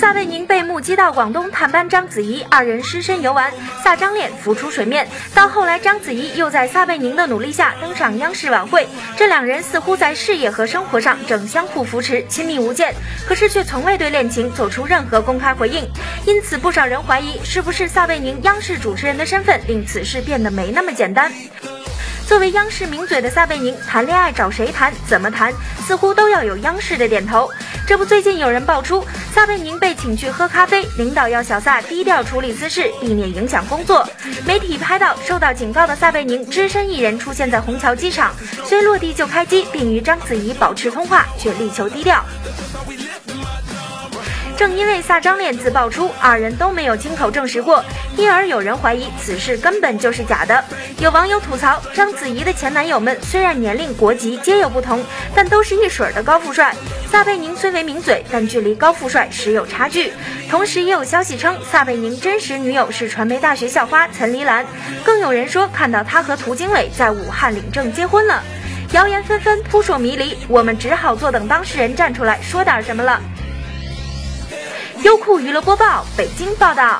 撒贝宁被目击到广东探班章子怡，二人失身游玩，撒张恋浮出水面。到后来，章子怡又在撒贝宁的努力下登上央视晚会，这两人似乎在事业和生活上正相互扶持，亲密无间，可是却从未对恋情做出任何公开回应。因此，不少人怀疑是不是撒贝宁央视主持人的身份令此事变得没那么简单。作为央视名嘴的撒贝宁，谈恋爱找谁谈，怎么谈，似乎都要有央视的点头。这不，最近有人爆出，撒贝宁被请去喝咖啡，领导要小撒低调处理私事，避免影响工作。媒体拍到受到警告的撒贝宁只身一人出现在虹桥机场，虽落地就开机，并与章子怡保持通话，却力求低调。正因为撒张恋自爆出，二人都没有亲口证实过，因而有人怀疑此事根本就是假的。有网友吐槽，章子怡的前男友们虽然年龄国籍皆有不同，但都是一水的高富帅。撒贝宁虽为名嘴，但距离高富帅实有差距。同时也有消息称，撒贝宁真实女友是传媒大学校花岑黎兰，更有人说看到他和涂经纬在武汉领证结婚了。谣言纷纷，扑朔迷离，我们只好坐等当事人站出来说点什么了。优酷娱乐播报，北京报道。